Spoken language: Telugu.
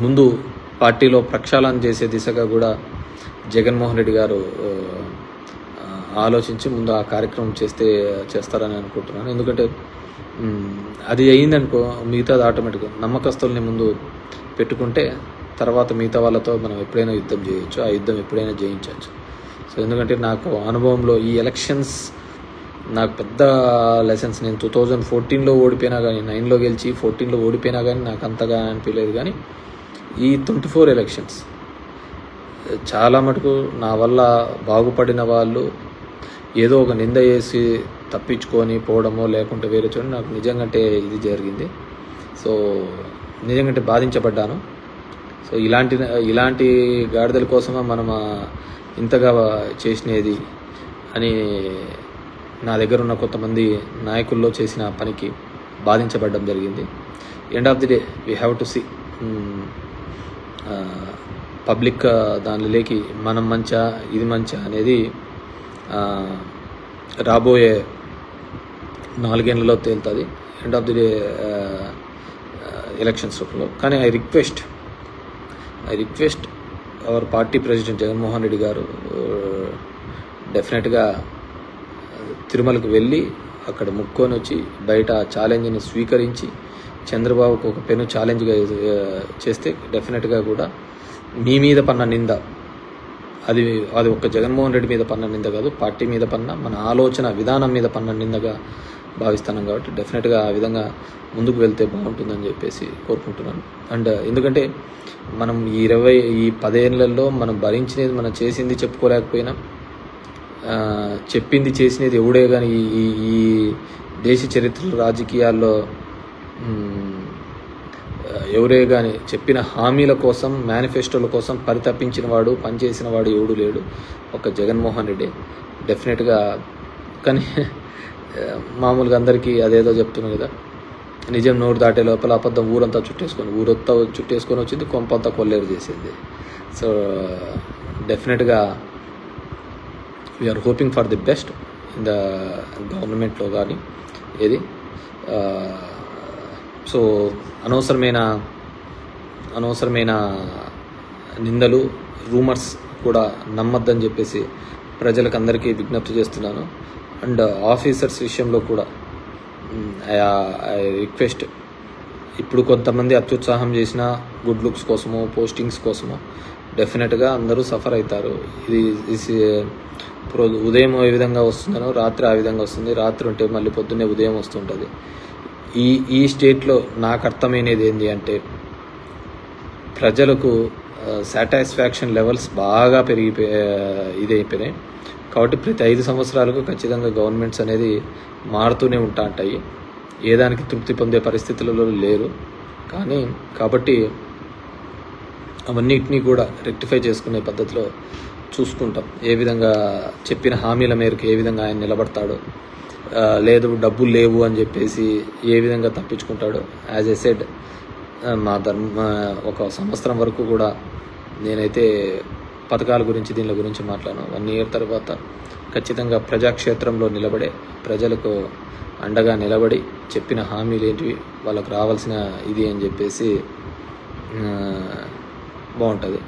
ముందు పార్టీలో ప్రక్షాళన చేసే దిశగా కూడా జగన్మోహన్ రెడ్డి గారు ఆలోచించి ముందు ఆ కార్యక్రమం చేస్తారని అనుకుంటున్నాను. ఎందుకంటే అది అయిందనుకో మిగతాది ఆటోమేటిక్గా నమ్మకస్తుల్ని ముందు పెట్టుకుంటే తర్వాత మిగతా వాళ్ళతో మనం ఎప్పుడైనా యుద్ధం చేయొచ్చు, ఆ యుద్ధం ఎప్పుడైనా జయించవచ్చు. సో ఎందుకంటే నాకు అనుభవంలో ఈ ఎలక్షన్స్ నాకు పెద్ద లెసన్స్. నేను 2014లో ఓడిపోయినా కానీ, 9లో గెలిచి 14లో ఓడిపోయినా కానీ నాకు అంతగా అనిపించలేదు. కానీ ఈ 24 ఎలక్షన్స్ చాలా మటుకు నా వల్ల బాగుపడిన వాళ్ళు ఏదో ఒక నింద చేసి తప్పించుకొని పోవడమో లేకుంటే వేరే చోట నాకు నిజంగా ఇది జరిగింది. సో నిజంగా బాధించబడ్డాను. సో ఇలాంటి గాడిదల కోసమా మనం ఇంతగా చేసినది అని నా దగ్గర ఉన్న కొంతమంది నాయకుల్లో చేసిన పనికి బాధించబడడం జరిగింది. End of the day we have to see public దానిలోకి మనం మంచా ఇది మంచా అనేది రాబోయే 4 ఏళ్లలో తేలుతుంది. End of the day elections రూపంలో. కానీ I request our party president Jaganmohan Reddy గారు డెఫినెట్గా తిరుమలకు వెళ్ళి అక్కడ ముక్కొని వచ్చి బయట ఛాలెంజ్ని స్వీకరించి చంద్రబాబుకు ఒక పెను ఛాలెంజ్గా చేస్తే డెఫినెట్గా కూడా మీ మీద పన్న నింద అది ఒక్క జగన్మోహన్ రెడ్డి మీద పన్న నింద కాదు, పార్టీ మీద పన్న మన ఆలోచన విధానం మీద పన్న నిందగా భావిస్తున్నాం. కాబట్టి డెఫినెట్గా ఆ విధంగా ముందుకు వెళ్తే బాగుంటుందని చెప్పేసి కోరుకుంటున్నాను. అండ్ ఎందుకంటే మనం ఈ 10 ఏళ్లలో మనం భరించినది, మనం చేసింది చెప్పుకోలేకపోయినా చెప్పింది చేసినది ఎవడే కానీ ఈ దేశ చరిత్రలో రాజకీయాల్లో ఎవరే కానీ చెప్పిన హామీల కోసం, మేనిఫెస్టోల కోసం పరితపించిన వాడు, పనిచేసిన వాడు ఎవడు లేడు, ఒక జగన్మోహన్ రెడ్డి డెఫినెట్గా. కానీ మామూలుగా అందరికీ అదేదో చెప్తున్నాను కదా, నిజం నోరు దాటే లోపల అబద్ధం ఊరంతా చుట్టేసుకొని వచ్చింది, కొంపంతా కొల్లేరు చేసింది. సో డెఫినెట్గా we are hoping for the best in the గవర్నమెంట్లో కానీ ఏది. సో అనవసరమైన నిందలు, రూమర్స్ కూడా నమ్మద్దని చెప్పేసి ప్రజలకు అందరికీ విజ్ఞప్తి చేస్తున్నాను. అండ్ ఆఫీసర్స్ విషయంలో కూడా ఐ రిక్వెస్ట్, ఇప్పుడు కొంతమంది అత్యుత్సాహం చేసిన గుడ్ లుక్స్ కోసమో పోస్టింగ్స్ కోసమో డెఫినెట్గా అందరూ సఫర్ అవుతారు. ఇది ఉదయం ఏ విధంగా వస్తుందనో రాత్రి ఆ విధంగా వస్తుంది, రాత్రి ఉంటే మళ్ళీ పొద్దున్నే ఉదయం వస్తుంటుంది. ఈ స్టేట్లో నాకు అర్థమైనది ఏంటి అంటే ప్రజలకు సాటిస్ఫాక్షన్ లెవెల్స్ బాగా ఇదైపోయినాయి. కాబట్టి ప్రతి 5 సంవత్సరాలకు ఖచ్చితంగా గవర్నమెంట్స్ అనేది మారుతూనే ఉంటాయి. ఏదానికి తృప్తి పొందే పరిస్థితులలో లేరు. కాబట్టి అవన్నిటినీ కూడా రెక్టిఫై చేసుకునే పద్ధతిలో చూసుకుంటాం. ఏ విధంగా చెప్పిన హామీల మేరకు ఏ విధంగా ఆయన నిలబడతాడో, లేదు డబ్బులు లేవు అని చెప్పేసి ఏ విధంగా తప్పించుకుంటాడో. యాజ్ ఎ సెడ్, ఒక సంవత్సరం వరకు కూడా నేనైతే పథకాల గురించి దీనిల గురించి మాట్లాడాను. 1 year తర్వాత ఖచ్చితంగా ప్రజాక్షేత్రంలో నిలబడే, ప్రజలకు అండగా నిలబడి చెప్పిన హామీలు ఏంటివి, వాళ్ళకు రావాల్సిన ఇది అని చెప్పేసి బాగుంటుంది.